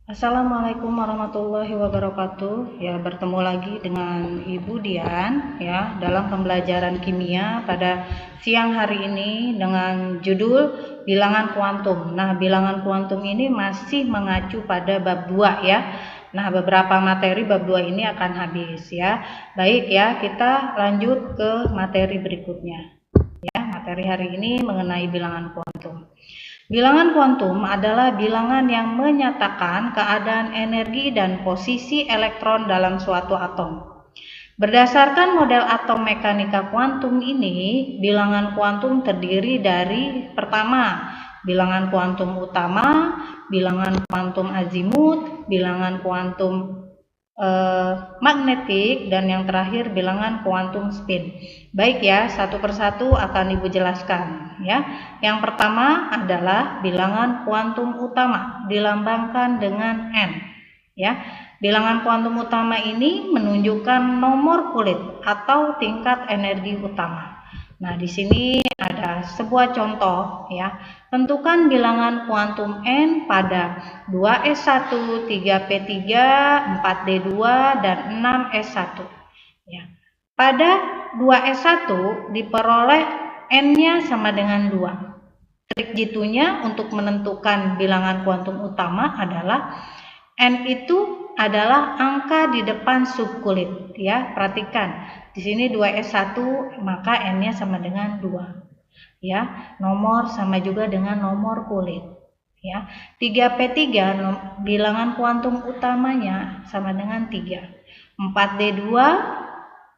Assalamualaikum warahmatullahi wabarakatuh. Ya, bertemu lagi dengan Ibu Dian ya dalam pembelajaran kimia pada siang hari ini dengan judul bilangan kuantum. Nah, bilangan kuantum ini masih mengacu pada bab 2 ya. Nah, beberapa materi bab 2 ini akan habis ya. Baik ya, kita lanjut ke materi berikutnya. Ya, materi hari ini mengenai bilangan kuantum. Bilangan kuantum adalah bilangan yang menyatakan keadaan energi dan posisi elektron dalam suatu atom. Berdasarkan model atom mekanika kuantum ini, bilangan kuantum terdiri dari pertama, bilangan kuantum utama, bilangan kuantum azimut, bilangan kuantum magnetik, dan yang terakhir bilangan kuantum spin. Baik ya, satu persatu akan Ibu jelaskan ya. Yang pertama adalah bilangan kuantum utama, dilambangkan dengan N ya. Bilangan kuantum utama ini menunjukkan nomor kulit atau tingkat energi utama. Nah, di sini ada sebuah contoh ya. Tentukan bilangan kuantum N pada 2s1, 3p3, 4d2 dan 6s1 ya. Pada 2s1 diperoleh N-nya sama dengan 2. Trik jitunya untuk menentukan bilangan kuantum utama adalah N itu adalah angka di depan subkulit ya. Perhatikan, di sini 2s1 maka N-nya sama dengan 2 ya. Nomor sama juga dengan nomor kulit ya. 3p3 bilangan kuantum utamanya sama dengan 3. 4d2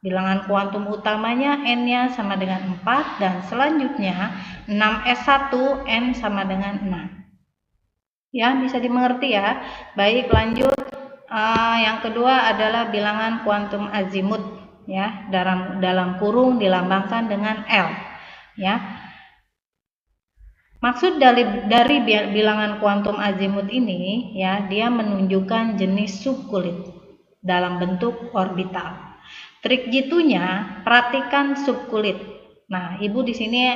bilangan kuantum utamanya N-nya sama dengan 4, dan selanjutnya 6s1 N sama dengan 6. Ya, bisa dimengerti ya. Baik, lanjut. Yang kedua adalah bilangan kuantum azimut ya, dalam kurung dilambangkan dengan L ya. Maksud dari bilangan kuantum azimut ini ya, dia menunjukkan jenis subkulit dalam bentuk orbital. Trik jitunya, perhatikan subkulit. Nah, Ibu di sini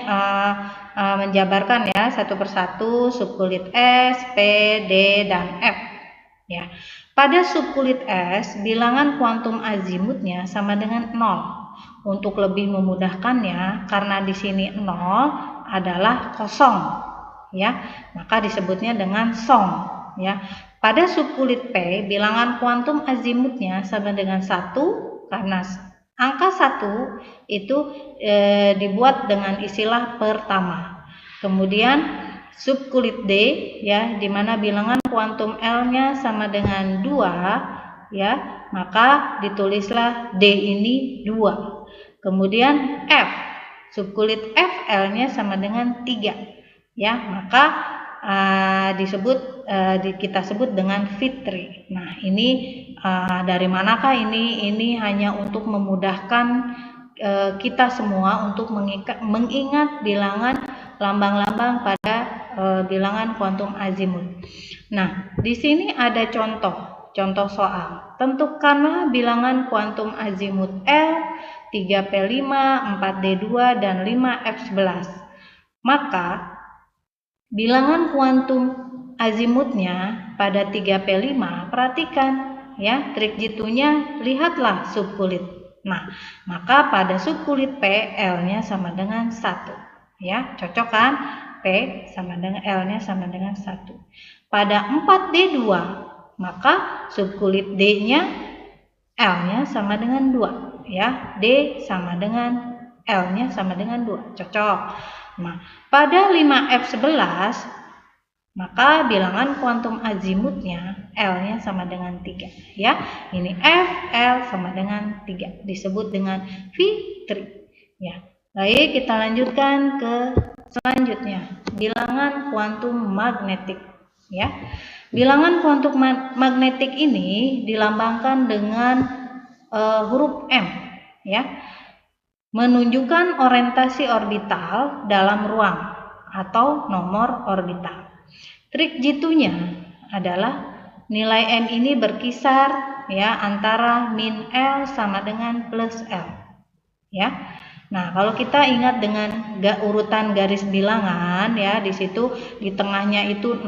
menjabarkan ya satu persatu subkulit S, P, D, dan F ya. Pada subkulit S, bilangan kuantum azimutnya sama dengan 0. Untuk lebih memudahkannya, karena di sini 0 adalah kosong ya, maka disebutnya dengan song ya. Pada subkulit P, bilangan kuantum azimutnya sama dengan 1 karena angka 1 itu dibuat dengan istilah pertama. Kemudian subkulit D ya, di mana bilangan kuantum L-nya sama dengan 2 ya, maka ditulislah D ini 2. Kemudian F, subkulit F, L-nya sama dengan 3 ya, maka kita sebut dengan Fitri. Nah, ini dari manakah ini? Ini hanya untuk memudahkan kita semua untuk mengingat bilangan lambang-lambang pada bilangan kuantum azimut. Nah, di sini ada contoh soal. Tentukanlah bilangan kuantum azimut L, 3p5, 4d2, dan 5f11. Maka bilangan kuantum azimutnya pada 3p5, perhatikan ya, trik jitunya, lihatlah subkulit. Nah, maka pada subkulit P, L-nya sama dengan 1 ya, cocok kan? P sama dengan L-nya sama dengan 1. Pada 4D2, maka subkulit D-nya L-nya sama dengan 2 ya. D sama dengan L-nya sama dengan 2, cocok. Nah, pada 5F11 maka bilangan kuantum azimutnya L-nya sama dengan 3 ya. Ini F, L sama dengan 3, disebut dengan Fitri ya. Baik, kita lanjutkan ke selanjutnya, bilangan kuantum magnetik ya. Bilangan kuantum magnetik ini dilambangkan dengan huruf M ya, menunjukkan orientasi orbital dalam ruang atau nomor orbital. Trik jitunya adalah nilai M ini berkisar ya antara min L sama dengan plus L ya. Nah, kalau kita ingat dengan urutan garis bilangan ya, di situ di tengahnya itu 0,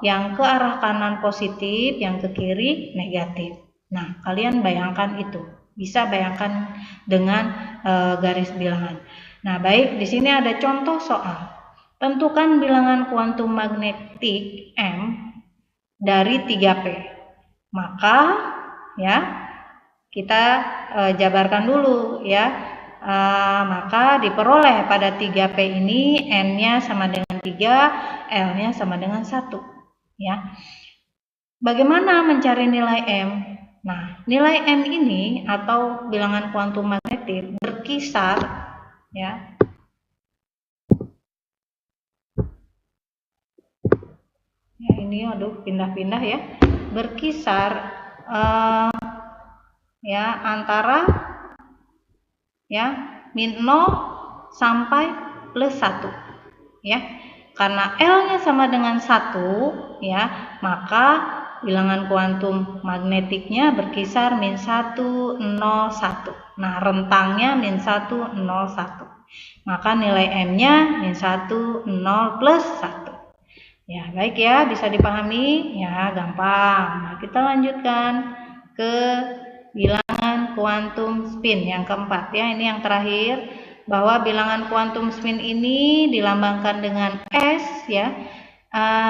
yang ke arah kanan positif, yang ke kiri negatif. Nah, kalian bayangkan itu. Bisa bayangkan dengan garis bilangan. Nah, baik, di sini ada contoh soal. Tentukan bilangan kuantum magnetik M dari 3P. Maka ya, kita jabarkan dulu ya. Maka diperoleh pada 3P ini N-nya sama dengan 3, L-nya sama dengan 1 ya. Bagaimana mencari nilai M? Nah, nilai M ini atau bilangan kuantum magnetik berkisar ya. Ya, ini aduh pindah-pindah ya. Berkisar ya antara ya min 0 sampai plus 1 ya. Karena L-nya sama dengan 1 ya, maka bilangan kuantum magnetiknya berkisar min 1, 0, 1. Nah, rentangnya min 1, 0, 1. Maka nilai M-nya min 1, 0, plus 1. Ya, baik ya, bisa dipahami? Ya, gampang. Nah, kita lanjutkan ke bilangan kuantum spin yang keempat ya. Ini yang terakhir, bahwa bilangan kuantum spin ini dilambangkan dengan S ya,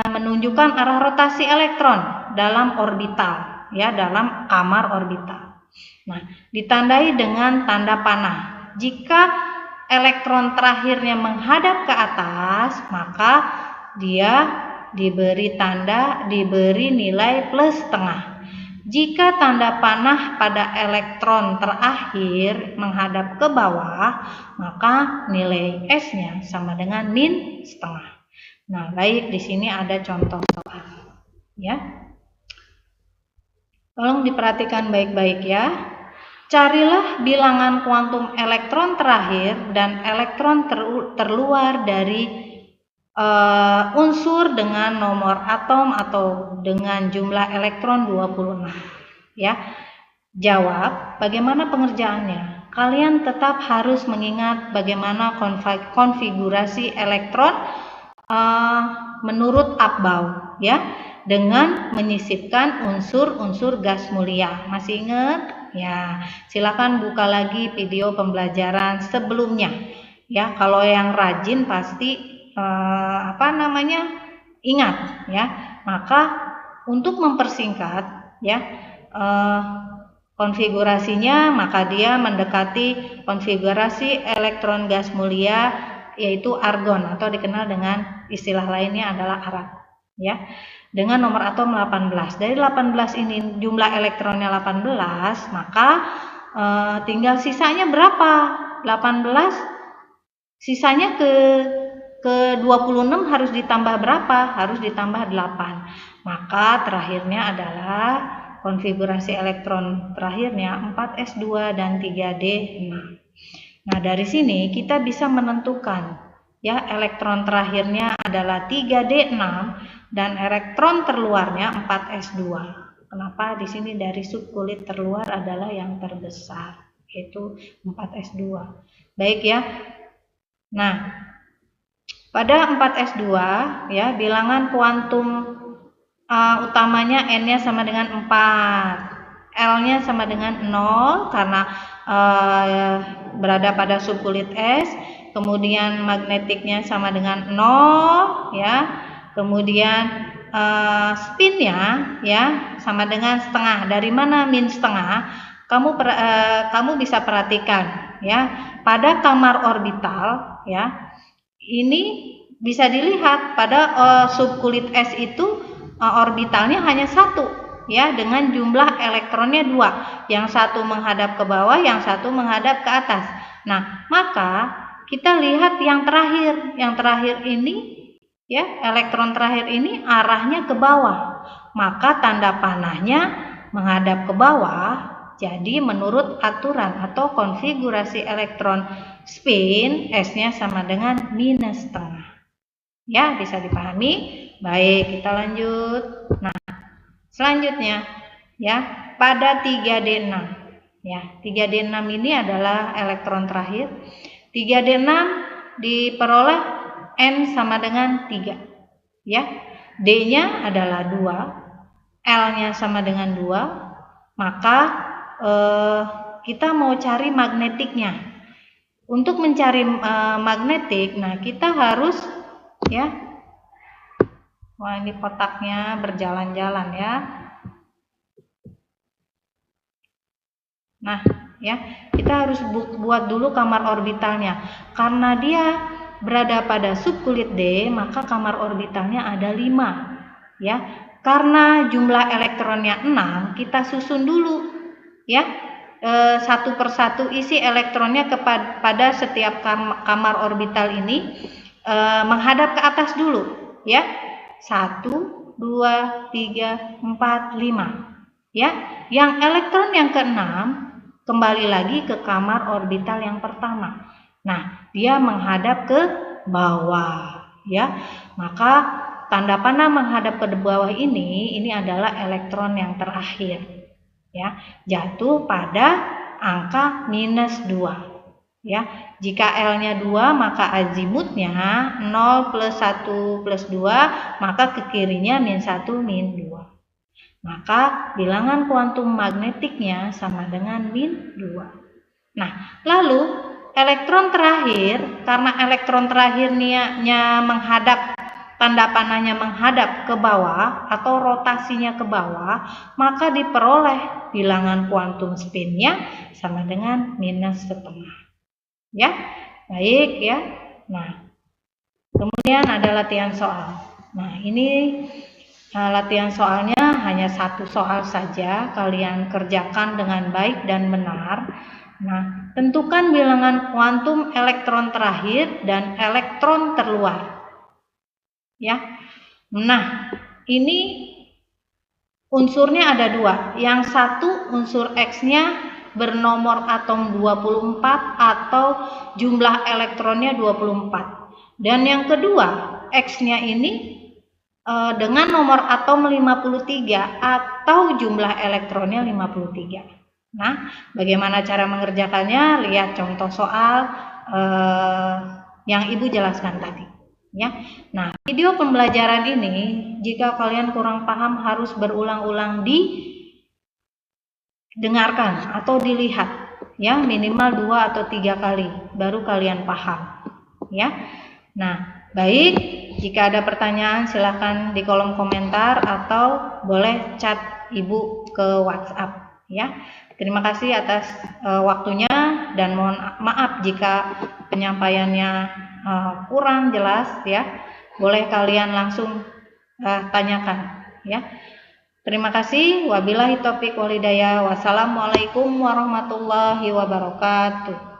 menunjukkan arah rotasi elektron dalam orbital ya, dalam kamar orbital. Nah, ditandai dengan tanda panah. Jika elektron terakhirnya menghadap ke atas, maka dia diberi nilai plus setengah. Jika tanda panah pada elektron terakhir menghadap ke bawah, maka nilai S-nya sama dengan min setengah. Nah, baik, di sini ada contoh soal ya. Tolong diperhatikan baik-baik ya. Carilah bilangan kuantum elektron terakhir dan elektron terluar dari unsur dengan nomor atom atau dengan jumlah elektron 26 ya. Jawab, bagaimana pengerjaannya? Kalian tetap harus mengingat bagaimana konfigurasi elektron menurut Abbaugh ya, dengan menyisipkan unsur-unsur gas mulia. Masih ingat? Ya, silakan buka lagi video pembelajaran sebelumnya ya. Kalau yang rajin pasti ingat ya. Maka untuk mempersingkat ya konfigurasinya, maka dia mendekati konfigurasi elektron gas mulia, yaitu argon atau dikenal dengan istilah lainnya adalah arak ya, dengan nomor atom 18. Dari 18 ini jumlah elektronnya 18, maka tinggal sisanya berapa? 18 sisanya ke 26 harus ditambah berapa? Harus ditambah 8. Maka terakhirnya adalah konfigurasi elektron terakhirnya 4s2 dan 3d6. Nah, dari sini kita bisa menentukan ya, elektron terakhirnya adalah 3d6 dan elektron terluarnya 4s2. Kenapa? Di sini dari subkulit terluar adalah yang terbesar, yaitu 4s2. Baik ya. Nah, pada 4s2 ya, bilangan kuantum utamanya N-nya sama dengan 4, L-nya sama dengan 0 karena berada pada subkulit S, kemudian magnetiknya sama dengan 0 ya, kemudian spinnya ya sama dengan setengah. Dari mana min setengah? Kamu bisa perhatikan ya, pada kamar orbital ya, ini bisa dilihat pada subkulit S itu orbitalnya hanya 1 ya, dengan jumlah elektronnya 2, yang satu menghadap ke bawah, yang satu menghadap ke atas. Nah, maka kita lihat yang terakhir ini ya, elektron terakhir ini arahnya ke bawah, maka tanda panahnya menghadap ke bawah. Jadi menurut aturan atau konfigurasi elektron spin, S-nya sama dengan minus setengah. Ya, bisa dipahami? Baik, kita lanjut. Nah, selanjutnya ya, pada 3d6. Ya, 3D6 ini adalah elektron terakhir. 3D6 diperoleh N sama dengan 3. Ya. D-nya adalah 2, L-nya sama dengan 2. Maka kita mau cari magnetiknya. Untuk mencari magnetik, nah kita harus ya. Wah, ini kotaknya berjalan-jalan ya. Nah, ya, kita harus buat dulu kamar orbitalnya. Karena dia berada pada subkulit D, maka kamar orbitalnya ada 5. Ya. Karena jumlah elektronnya 6, kita susun dulu. Ya. Satu persatu isi elektronnya pada setiap kamar orbital ini menghadap ke atas dulu, ya. 1, 2, 3, 4, 5. Ya, yang elektron yang ke-6 kembali lagi ke kamar orbital yang pertama. Nah, dia menghadap ke bawah, ya. Maka tanda panah menghadap ke bawah ini adalah elektron yang terakhir. Ya, jatuh pada angka -2. Ya, jika L-nya 2 maka azimutnya 0 plus 1 plus 2, maka ke kirinya -1 -2. Maka bilangan kuantum magnetiknya sama dengan -2. Nah, lalu elektron terakhir, karena elektron terakhirnya menghadap, tanda panahnya menghadap ke bawah atau rotasinya ke bawah, maka diperoleh bilangan kuantum spinnya sama dengan -1/2. Ya, baik ya. Nah, kemudian ada latihan soal. Nah, ini latihan soalnya hanya satu soal saja, kalian kerjakan dengan baik dan benar. Nah, tentukan bilangan kuantum elektron terakhir dan elektron terluar. Ya. Nah, ini unsurnya ada 2. Yang satu unsur X-nya bernomor atom 24 atau jumlah elektronnya 24. Dan yang kedua, X-nya ini dengan nomor atom 53 atau jumlah elektronnya 53. Nah, bagaimana cara mengerjakannya? Lihat contoh soal yang Ibu jelaskan tadi. Ya. Nah, video pembelajaran ini jika kalian kurang paham harus berulang-ulang didengarkan atau dilihat, ya, minimal 2 atau 3 kali baru kalian paham. Ya. Nah, baik. Jika ada pertanyaan silahkan di kolom komentar atau boleh chat Ibu ke WhatsApp, ya. Terima kasih atas waktunya dan mohon maaf jika penyampaiannya kurang jelas, ya. Boleh kalian langsung tanyakan, ya. Terima kasih. Wabillahi taufiq wal hidayah. Wassalamualaikum warahmatullahi wabarakatuh.